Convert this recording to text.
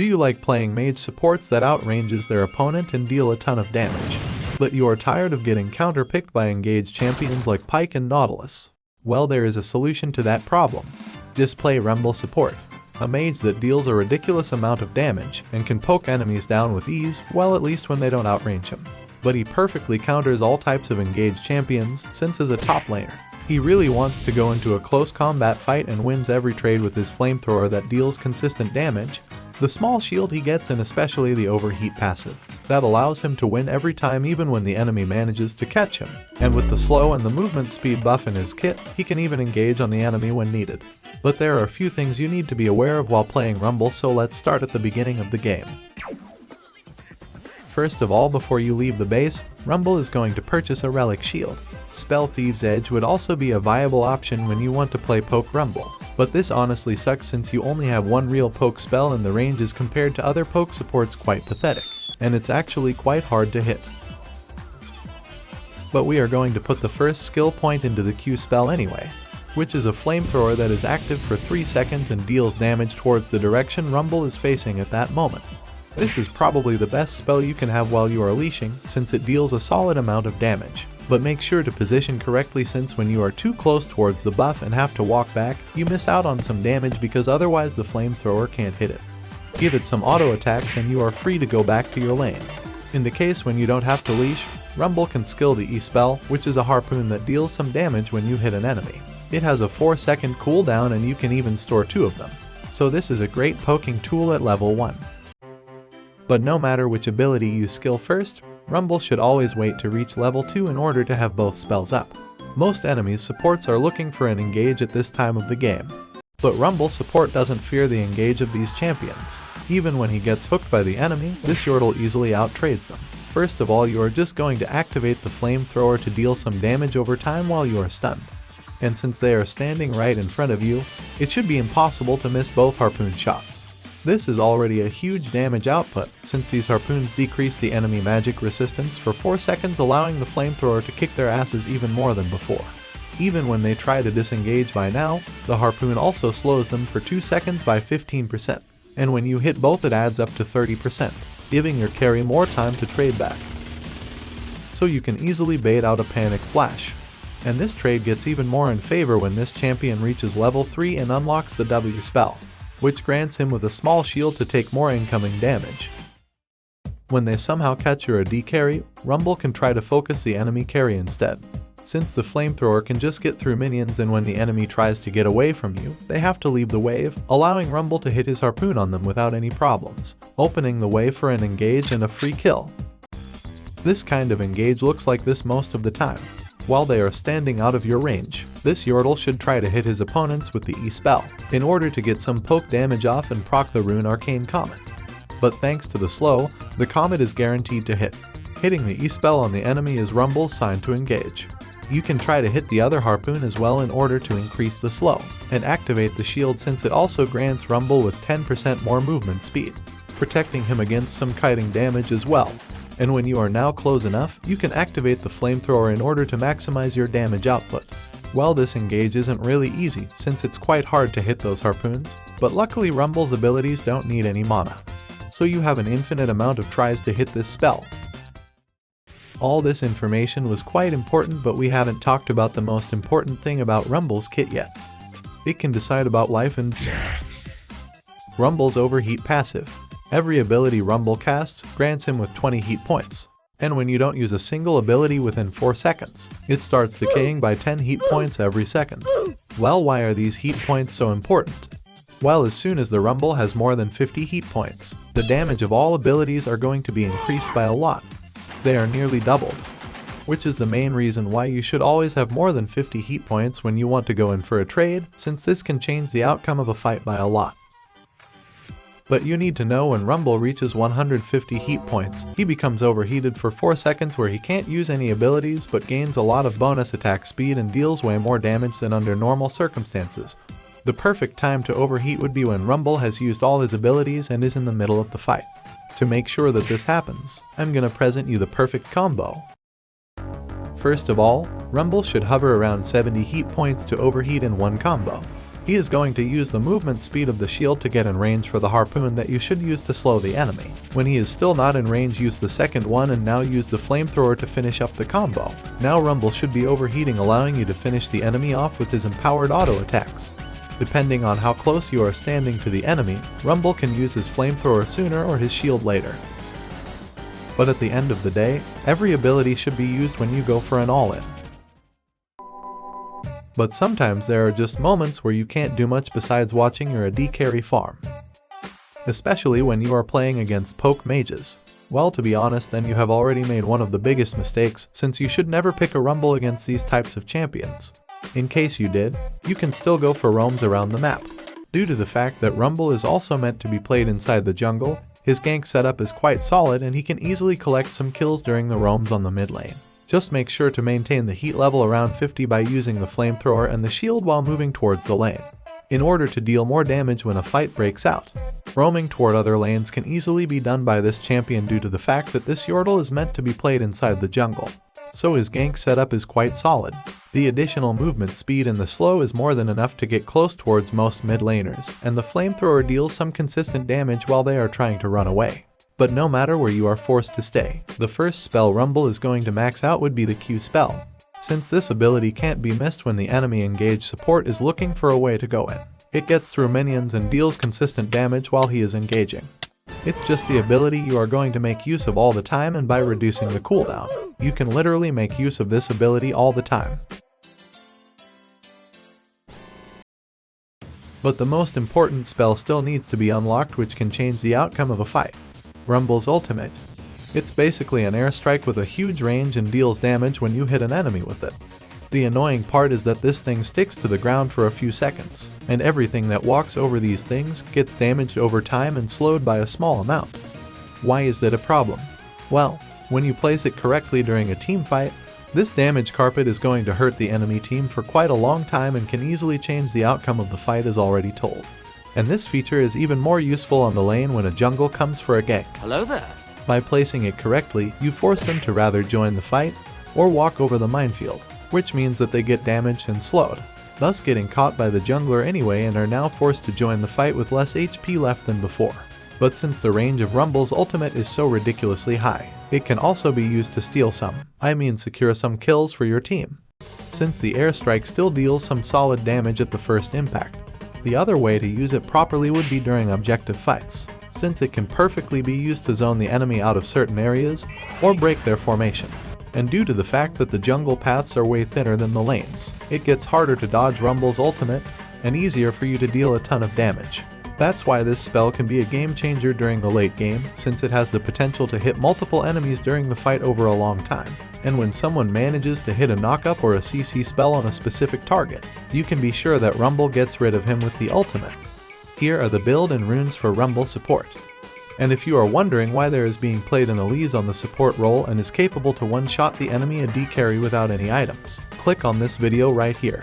Do you like playing mage supports that outranges their opponent and deal a ton of damage, but you are tired of getting counterpicked by engaged champions like Pike and Nautilus? Well, there is a solution to that problem. Just play Rumble Support, a mage that deals a ridiculous amount of damage and can poke enemies down with ease, well, at least when they don't outrange him. But he perfectly counters all types of engaged champions since as a top laner, he really wants to go into a close combat fight and wins every trade with his flamethrower that deals consistent damage, the small shield he gets, and especially the overheat passive that allows him to win every time even when the enemy manages to catch him. And with the slow and the movement speed buff in his kit, he can even engage on the enemy when needed. But there are a few things you need to be aware of while playing Rumble, so let's start at the beginning of the game. First of all, before you leave the base, Rumble is going to purchase a relic shield. Spell Thieves' Edge would also be a viable option when you want to play poke Rumble, but this honestly sucks since you only have one real poke spell and the range is compared to other poke supports quite pathetic, and it's actually quite hard to hit. But we are going to put the first skill point into the Q spell anyway, which is a flamethrower that is active for 3 seconds and deals damage towards the direction Rumble is facing at that moment. This is probably the best spell you can have while you are leashing since it deals a solid amount of damage. But make sure to position correctly since when you are too close towards the buff and have to walk back, you miss out on some damage because otherwise the flamethrower can't hit it. Give it some auto attacks and you are free to go back to your lane. In the case when you don't have to leash, Rumble can skill the E spell, which is a harpoon that deals some damage when you hit an enemy. It has a 4-second cooldown and you can even store 2 of them. So this is a great poking tool at level 1. But no matter which ability you skill first, Rumble should always wait to reach level 2 in order to have both spells up. Most enemies' supports are looking for an engage at this time of the game, but Rumble support doesn't fear the engage of these champions. Even when he gets hooked by the enemy, this Yordle easily outtrades them. First of all, you are just going to activate the flamethrower to deal some damage over time while you are stunned. And since they are standing right in front of you, it should be impossible to miss both harpoon shots. This is already a huge damage output, since these harpoons decrease the enemy magic resistance for 4 seconds, allowing the flamethrower to kick their asses even more than before. Even when they try to disengage by now, the harpoon also slows them for 2 seconds by 15%, and when you hit both it adds up to 30%, giving your carry more time to trade back. So you can easily bait out a panic flash. And this trade gets even more in favor when this champion reaches level 3 and unlocks the W spell, which grants him with a small shield to take more incoming damage. When they somehow catch your AD carry, Rumble can try to focus the enemy carry instead. Since the flamethrower can just get through minions, and when the enemy tries to get away from you, they have to leave the wave, allowing Rumble to hit his harpoon on them without any problems, opening the way for an engage and a free kill. This kind of engage looks like this most of the time. While they are standing out of your range, this Yordle should try to hit his opponents with the E spell, in order to get some poke damage off and proc the rune Arcane Comet. But thanks to the slow, the Comet is guaranteed to hit. Hitting the E spell on the enemy is Rumble's sign to engage. You can try to hit the other harpoon as well in order to increase the slow, and activate the shield since it also grants Rumble with 10% more movement speed, protecting him against some kiting damage as well. And when you are now close enough, you can activate the flamethrower in order to maximize your damage output. Well, this engage isn't really easy since it's quite hard to hit those harpoons, but luckily Rumble's abilities don't need any mana, so you have an infinite amount of tries to hit this spell. All this information was quite important, but we haven't talked about the most important thing about Rumble's kit yet. It can decide about life and death. Rumble's overheat passive. Every ability Rumble casts grants him with 20 heat points, and when you don't use a single ability within 4 seconds, it starts decaying by 10 heat points every second. Well, why are these heat points so important? Well, as soon as the Rumble has more than 50 heat points, the damage of all abilities are going to be increased by a lot. They are nearly doubled, which is the main reason why you should always have more than 50 heat points when you want to go in for a trade, since this can change the outcome of a fight by a lot. But you need to know when Rumble reaches 150 heat points, he becomes overheated for 4 seconds where he can't use any abilities but gains a lot of bonus attack speed and deals way more damage than under normal circumstances. The perfect time to overheat would be when Rumble has used all his abilities and is in the middle of the fight. To make sure that this happens, I'm gonna present you the perfect combo. First of all, Rumble should hover around 70 heat points to overheat in one combo. He is going to use the movement speed of the shield to get in range for the harpoon that you should use to slow the enemy. When he is still not in range, use the second one, and now use the flamethrower to finish up the combo. Now Rumble should be overheating, allowing you to finish the enemy off with his empowered auto attacks. Depending on how close you are standing to the enemy, Rumble can use his flamethrower sooner or his shield later. But at the end of the day, every ability should be used when you go for an all-in. But sometimes there are just moments where you can't do much besides watching your AD carry farm. Especially when you are playing against poke mages. Well, to be honest, then you have already made one of the biggest mistakes, since you should never pick a Rumble against these types of champions. In case you did, you can still go for roams around the map. Due to the fact that Rumble is also meant to be played inside the jungle, his gank setup is quite solid and he can easily collect some kills during the roams on the mid lane. Just make sure to maintain the heat level around 50 by using the flamethrower and the shield while moving towards the lane, in order to deal more damage when a fight breaks out. Roaming toward other lanes can easily be done by this champion due to the fact that this Yordle is meant to be played inside the jungle, so his gank setup is quite solid. The additional movement speed and the slow is more than enough to get close towards most mid laners, and the flamethrower deals some consistent damage while they are trying to run away. But no matter where you are forced to stay, the first spell Rumble is going to max out would be the Q spell, since this ability can't be missed when the enemy engaged support is looking for a way to go in. It gets through minions and deals consistent damage while he is engaging. It's just the ability you are going to make use of all the time, and by reducing the cooldown, you can literally make use of this ability all the time. But the most important spell still needs to be unlocked, which can change the outcome of a fight. Rumble's ultimate. It's basically an airstrike with a huge range and deals damage when you hit an enemy with it. The annoying part is that this thing sticks to the ground for a few seconds, and everything that walks over these things gets damaged over time and slowed by a small amount. Why is that a problem? Well, when you place it correctly during a team fight, this damage carpet is going to hurt the enemy team for quite a long time and can easily change the outcome of the fight as already told. And this feature is even more useful on the lane when a jungle comes for a gank. Hello there. By placing it correctly, you force them to rather join the fight or walk over the minefield, which means that they get damaged and slowed, thus getting caught by the jungler anyway and are now forced to join the fight with less HP left than before. But since the range of Rumble's ultimate is so ridiculously high, it can also be used to steal secure some kills for your team. Since the airstrike still deals some solid damage at the first impact, the other way to use it properly would be during objective fights, since it can perfectly be used to zone the enemy out of certain areas or break their formation. And due to the fact that the jungle paths are way thinner than the lanes, it gets harder to dodge Rumble's ultimate and easier for you to deal a ton of damage. That's why this spell can be a game changer during the late game, since it has the potential to hit multiple enemies during the fight over a long time. And when someone manages to hit a knockup or a CC spell on a specific target, you can be sure that Rumble gets rid of him with the ultimate. Here are the build and runes for Rumble support. And if you are wondering why there is being played an Elise on the support role and is capable to one-shot the enemy AD carry without any items, click on this video right here.